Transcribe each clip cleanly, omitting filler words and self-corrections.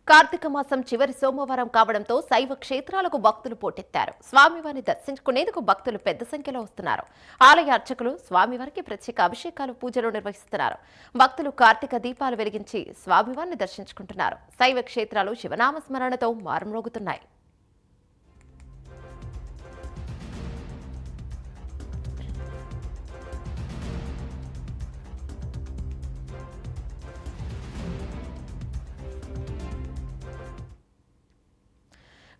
కార్తీక మాసం చివరి సోమవారం కావడంతో శైవ క్షేత్రాలకు భక్తులు పోటెత్తారు. స్వామివారిని దర్శించుకునేందుకు భక్తులు పెద్ద సంఖ్యలో వస్తున్నారు. ఆలయ అర్చకులు స్వామివారికి ప్రత్యేక అభిషేకాలు, పూజలు నిర్వహిస్తున్నారు. భక్తులు కార్తీక దీపాలు వెలిగించి స్వామివారిని దర్శించుకుంటున్నారు. శైవ క్షేత్రాలు శివనామ స్మరణతో మారుమ్రోగుతున్నాయి.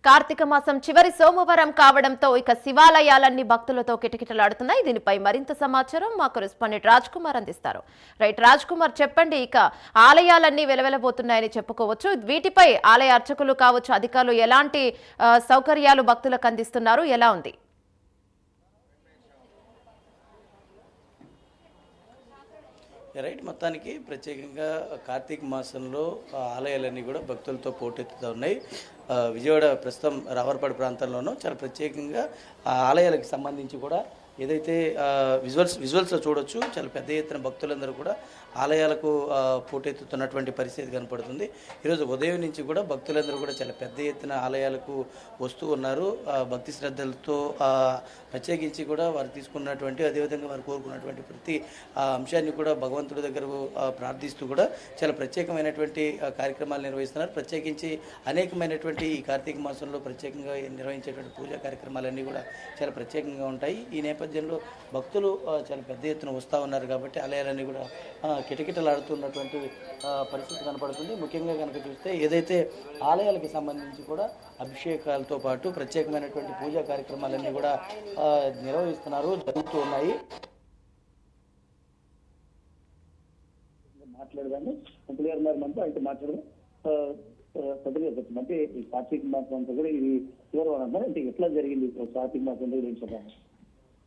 కార్తీక మాసం చివరి సోమవారం కావడంతో ఇక శివాలయాలన్నీ భక్తులతో కిటకిటలాడుతున్నాయి. దీనిపై మరింత సమాచారం మా కరెస్పాండెంట్ రాజ్ కుమార్ అందిస్తారు. రైట్ రాజ్ కుమార్, చెప్పండి. ఇక ఆలయాలన్నీ వెలవెలబోతున్నాయని చెప్పుకోవచ్చు. వీటిపై ఆలయ అర్చకులు కావచ్చు, అధికారులు ఎలాంటి సౌకర్యాలు భక్తులకు అందిస్తున్నారు? ఎలా ఉంది? రైట్, మొత్తానికి ప్రత్యేకంగా కార్తీక మాసంలో ఆలయాలన్నీ కూడా భక్తులతో పోటెత్తుతూ ఉన్నాయి. విజయవాడ ప్రస్తుతం రావర్పాడు ప్రాంతంలోనూ చాలా ప్రత్యేకంగా ఆలయాలకు సంబంధించి కూడా ఏదైతే విజువల్స్లో చూడొచ్చు, చాలా పెద్ద ఎత్తున భక్తులందరూ కూడా ఆలయాలకు పోటెత్తుతున్నటువంటి పరిస్థితి కనపడుతుంది. ఈరోజు ఉదయం నుంచి కూడా భక్తులందరూ కూడా చాలా పెద్ద ఎత్తున ఆలయాలకు వస్తూ ఉన్నారు. భక్తి శ్రద్ధలతో ప్రత్యేకించి కూడా వారు తీసుకున్నటువంటి, అదేవిధంగా వారు కోరుకున్నటువంటి ప్రతి అంశాన్ని కూడా భగవంతుడి దగ్గర ప్రార్థిస్తూ కూడా చాలా ప్రత్యేకమైనటువంటి కార్యక్రమాలు నిర్వహిస్తున్నారు. ప్రత్యేకించి అనేకమైనటువంటి ఈ కార్తీక మాసంలో ప్రత్యేకంగా నిర్వహించేటువంటి పూజా కార్యక్రమాలన్నీ కూడా చాలా ప్రత్యేకంగా ఉంటాయి. ఈ నేపథ్యంలో భక్తులు చాలా పెద్ద ఎత్తున వస్తూ ఉన్నారు కాబట్టి ఆలయాలన్నీ కూడా కిటకిటలాడుతున్నటువంటి పరిస్థితి కనపడుతుంది. ముఖ్యంగా కనుక చూస్తే ఏదైతే ఆలయాలకు సంబంధించి కూడా అభిషేకాలతో పాటు ప్రత్యేకమైనటువంటి పూజా కార్యక్రమాలన్నీ కూడా నిర్వహిస్తున్నారు, జరుగుతూ ఉన్నాయి. మాట్లాడదాము మంత్రి గారు మనతో అయితే మాట్లాడదాం. అంటే ఈ కార్తీక మాసం అంతా కూడా ఇది చివరి అంటే ఎట్లా జరిగింది కార్తీక మాసం చెప్పాము.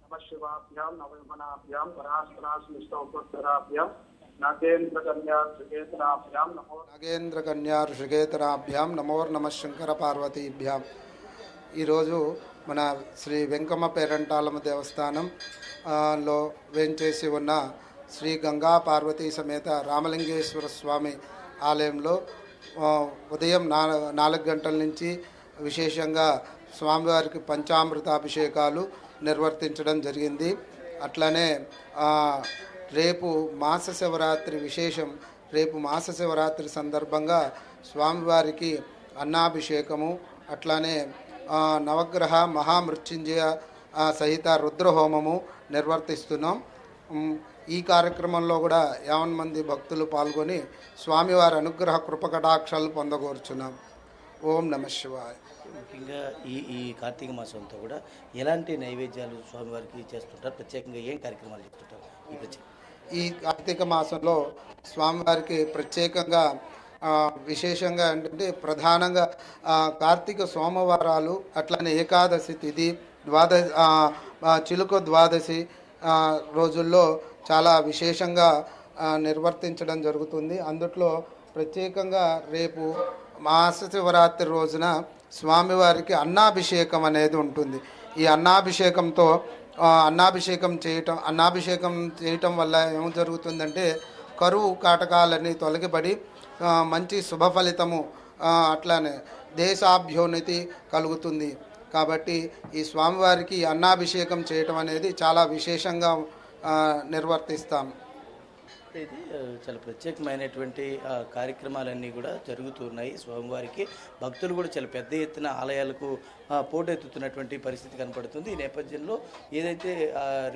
నమశివాభ్యాం నవమనాభ్యాం పరాశరాశ్లిష్టోత్తరాభ్యాం నాగేంద్రకన్యా ఋషికేతనాభ్యాం నమో శంకర పార్వతీభ్యాం. ఈరోజు మన శ్రీ వెంకమ్మ పేరంటాలమ్మ దేవస్థానంలో వేంచేసి ఉన్న శ్రీ గంగా పార్వతీ సమేత రామలింగేశ్వర స్వామి ఆలయంలో ఉదయం 4 గంటల నుంచి విశేషంగా స్వామివారికి పంచామృతాభిషేకాలు నిర్వర్తించడం జరిగింది. అట్లనే రేపు మాస శివరాత్రి విశేషం. రేపు మాస శివరాత్రి సందర్భంగా స్వామివారికి అన్నాభిషేకము, అట్లానే నవగ్రహ మహామృత్యుంజయ సహిత రుద్రహోమము నిర్వర్తిస్తున్నాం. ఈ కార్యక్రమంలో కూడా 50 మంది భక్తులు పాల్గొని స్వామివారి అనుగ్రహ కృపకటాక్షాలు పొందగోరుచున్నాం. ఓం నమ శివాయ. ముఖ్యంగా ఈ కార్తీక మాసంతో కూడా ఎలాంటి నైవేద్యాలు స్వామివారికి చేస్తుంటారు? ప్రత్యేకంగా ఏం కార్యక్రమాలు చేస్తుంటారు? ఈ కార్తీక మాసంలో స్వామివారికి ప్రత్యేకంగా విశేషంగా ఏంటంటే ప్రధానంగా కార్తీక సోమవారాలు, అట్లనే ఏకాదశి తిథి, చిలుక ద్వాదశి రోజుల్లో చాలా విశేషంగా నిర్వర్తించడం జరుగుతుంది. అందుట్లో ప్రత్యేకంగా రేపు మాస శివరాత్రి రోజున స్వామివారికి అన్నాభిషేకం అనేది ఉంటుంది. ఈ అన్నాభిషేకం చేయటం వల్ల ఏం జరుగుతుందంటే కరువు కాటకాలన్నీ తొలగిపడి మంచి శుభ ఫలితము, అట్లానే దేశాభ్యున్నతి కలుగుతుంది. కాబట్టి ఈ స్వామివారికి అన్నాభిషేకం చేయటం అనేది చాలా విశేషంగా నిర్వర్తిస్తాం. ఇది చాలా ప్రత్యేకమైనటువంటి కార్యక్రమాలన్నీ కూడా జరుగుతున్నాయి. స్వామివారికి భక్తులు కూడా చాలా పెద్ద ఎత్తున ఆలయాలకు పోటెత్తుతున్నటువంటి పరిస్థితి కనపడుతుంది. ఈ నేపథ్యంలో ఏదైతే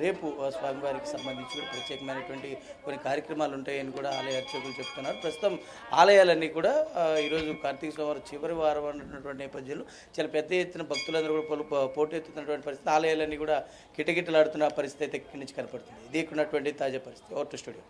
రేపు స్వామివారికి సంబంధించి కూడా ప్రత్యేకమైనటువంటి కొన్ని కార్యక్రమాలు ఉంటాయని కూడా ఆలయ అర్చకులు చెప్తున్నారు. ప్రస్తుతం ఆలయాలన్నీ కూడా ఈరోజు కార్తీక సోమవారం చివరి వారం ఉన్నటువంటి నేపథ్యంలో చాలా పెద్ద ఎత్తున భక్తులందరూ కూడా పోటెత్తుతున్నటువంటి పరిస్థితి, ఆలయాలన్నీ కూడా కిటకిటలాడుతున్న పరిస్థితి అయితే ఇక్కడి నుంచి కనపడుతుంది. ఇది ఉన్నటువంటి తాజా పరిస్థితి. Over to studio.